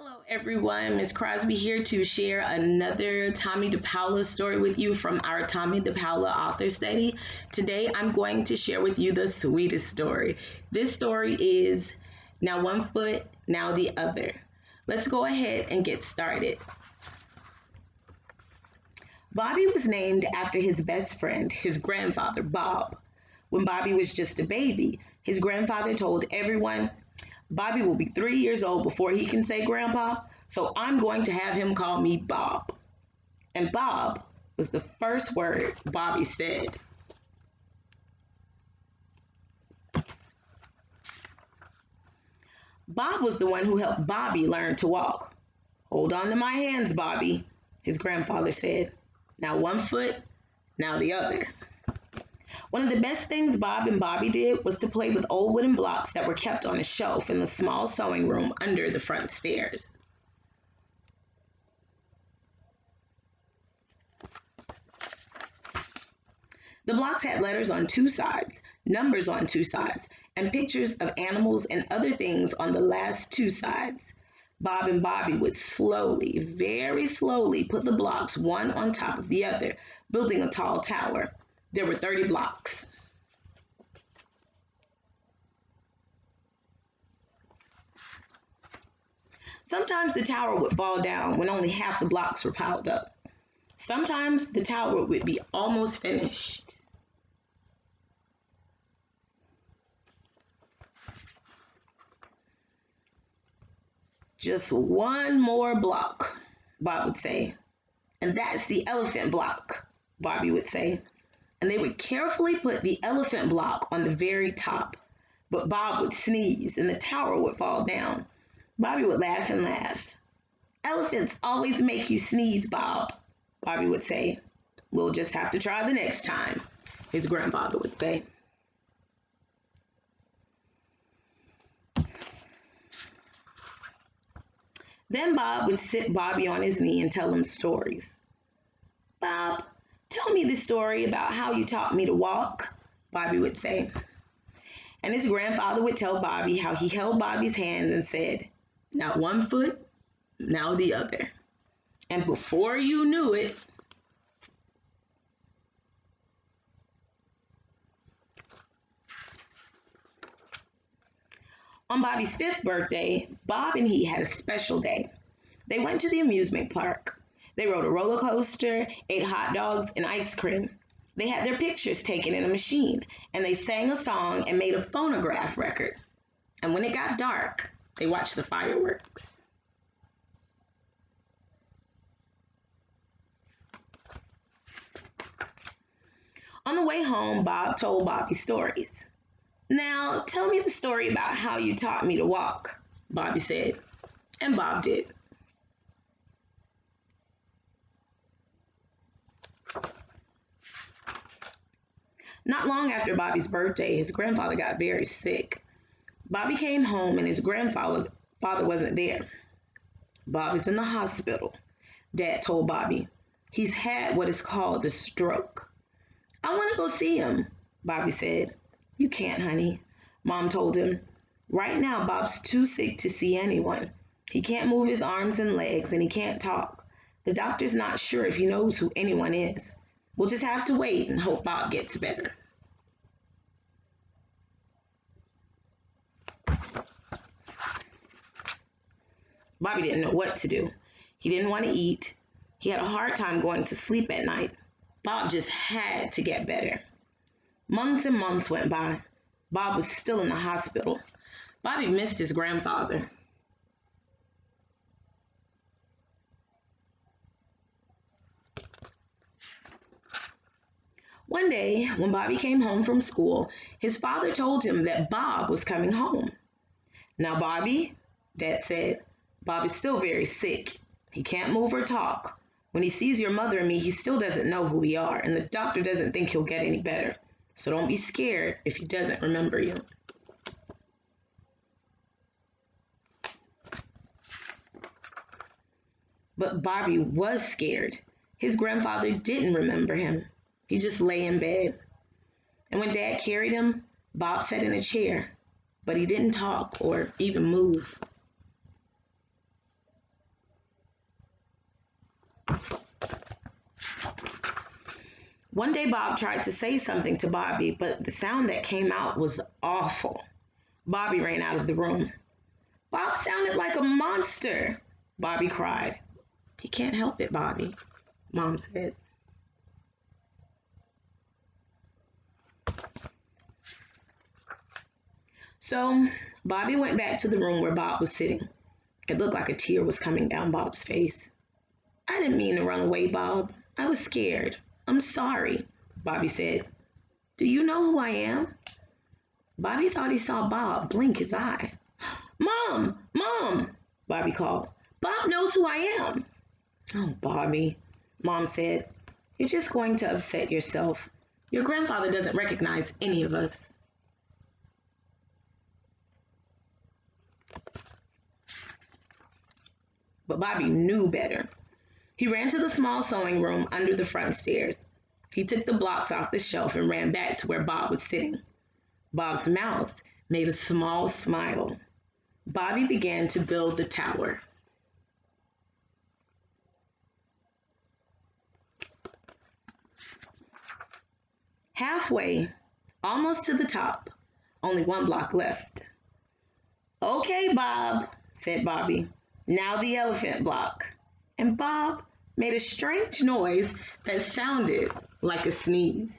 Hello, everyone. Miss Crosby here to share another Tomie dePaola story with you from our Tomie dePaola author study. Today, I'm going to share with you the sweetest story. This story is Now One Foot, Now the Other. Let's go ahead and get started. Bobby was named after his best friend, his grandfather, Bob. When Bobby was just a baby, his grandfather told everyone, Bobby will be 3 years old before he can say grandpa, so I'm going to have him call me Bob. And Bob was the first word Bobby said. Bob was the one who helped Bobby learn to walk. Hold on to my hands, Bobby, his grandfather said. Now one foot, now the other. One of the best things Bob and Bobby did was to play with old wooden blocks that were kept on a shelf in the small sewing room under the front stairs. The blocks had letters on two sides, numbers on two sides, and pictures of animals and other things on the last two sides. Bob and Bobby would slowly, very slowly, put the blocks one on top of the other, building a tall tower. There were 30 blocks. Sometimes the tower would fall down when only half the blocks were piled up. Sometimes the tower would be almost finished. Just one more block, Bob would say. And that's the elephant block, Bobby would say. And they would carefully put the elephant block on the very top. But Bob would sneeze and the tower would fall down. Bobby would laugh and laugh. Elephants always make you sneeze, Bob, Bobby would say. We'll just have to try the next time, his grandfather would say. Then Bob would sit Bobby on his knee and tell him stories. Bob, tell me the story about how you taught me to walk, Bobby would say. And his grandfather would tell Bobby how he held Bobby's hand and said, now one foot, now the other. And before you knew it, on Bobby's 5th birthday, Bob and he had a special day. They went to the amusement park. They rode a roller coaster, ate hot dogs and ice cream. They had their pictures taken in a machine, and they sang a song and made a phonograph record. And when it got dark, they watched the fireworks. On the way home, Bob told Bobby stories. Now, tell me the story about how you taught me to walk, Bobby said. And Bob did. Not long after Bobby's birthday, his grandfather got very sick. Bobby came home and his grandfather wasn't there. Bobby's in the hospital, Dad told Bobby. He's had what is called a stroke. I want to go see him, Bobby said. You can't, honey, Mom told him. Right now, Bob's too sick to see anyone. He can't move his arms and legs and he can't talk. The doctor's not sure if he knows who anyone is. We'll just have to wait and hope Bob gets better. Bobby didn't know what to do. He didn't want to eat. He had a hard time going to sleep at night. Bob just had to get better. Months and months went by. Bob was still in the hospital. Bobby missed his grandfather. One day, when Bobby came home from school, his father told him that Bob was coming home. Now, Bobby, Dad said, Bob is still very sick. He can't move or talk. When he sees your mother and me, he still doesn't know who we are, and the doctor doesn't think he'll get any better. So don't be scared if he doesn't remember you. But Bobby was scared. His grandfather didn't remember him. He just lay in bed. And when Dad carried him, Bob sat in a chair, but he didn't talk or even move. One day Bob tried to say something to Bobby, but the sound that came out was awful. Bobby ran out of the room. Bob sounded like a monster, Bobby cried. He can't help it, Bobby, Mom said. So Bobby went back to the room where Bob was sitting. It looked like a tear was coming down Bob's face. I didn't mean to run away, Bob. I was scared. I'm sorry, Bobby said. Do you know who I am? Bobby thought he saw Bob blink his eye. Mom! Mom! Bobby called. Bob knows who I am. Oh, Bobby, Mom said. You're just going to upset yourself. Your grandfather doesn't recognize any of us. But Bobby knew better. He ran to the small sewing room under the front stairs. He took the blocks off the shelf and ran back to where Bob was sitting. Bob's mouth made a small smile. Bobby began to build the tower. Halfway, almost to the top, only one block left. Okay, Bob, said Bobby. Now the elephant block. And Bob made a strange noise that sounded like a sneeze.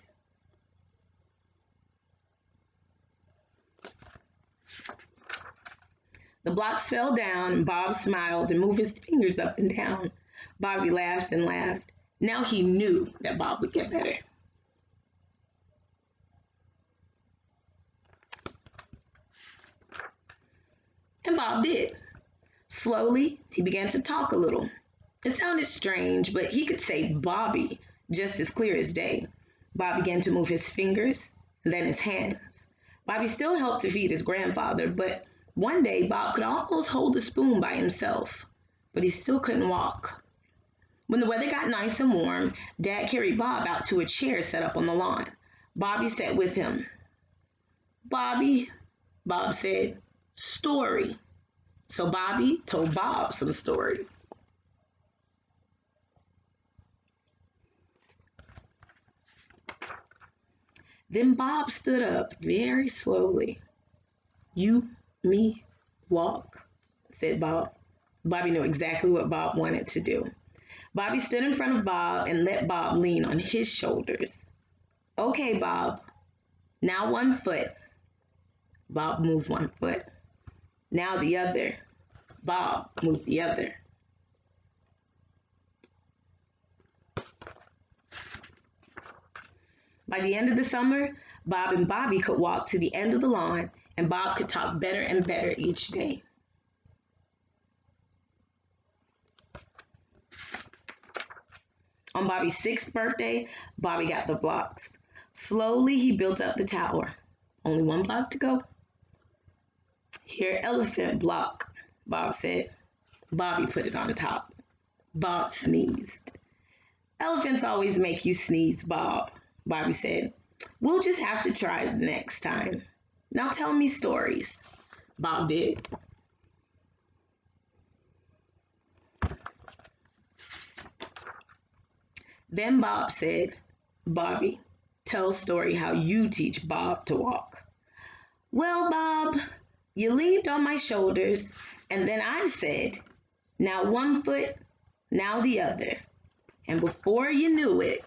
The blocks fell down and Bob smiled and moved his fingers up and down. Bobby laughed and laughed. Now he knew that Bob would get better. And Bob did. Slowly, he began to talk a little. It sounded strange, but he could say Bobby just as clear as day. Bob began to move his fingers and then his hands. Bobby still helped to feed his grandfather, but one day Bob could almost hold a spoon by himself, but he still couldn't walk. When the weather got nice and warm, Dad carried Bob out to a chair set up on the lawn. Bobby sat with him. Bobby, Bob said, story. So Bobby told Bob some stories. Then Bob stood up very slowly. You, me, walk, said Bob. Bobby knew exactly what Bob wanted to do. Bobby stood in front of Bob and let Bob lean on his shoulders. Okay, Bob. Now one foot. Bob moved one foot. Now the other. Bob moved the other. By the end of the summer, Bob and Bobby could walk to the end of the lawn, and Bob could talk better and better each day. On Bobby's 6th birthday, Bobby got the blocks. Slowly, he built up the tower. Only one block to go. Here, elephant block, Bob said. Bobby put it on top. Bob sneezed. Elephants always make you sneeze, Bob, Bobby said. We'll just have to try it next time. Now tell me stories. Bob did. Then Bob said, Bobby, tell a story how you teach Bob to walk. Well, Bob, you leaned on my shoulders, and then I said, now one foot, now the other. And before you knew it,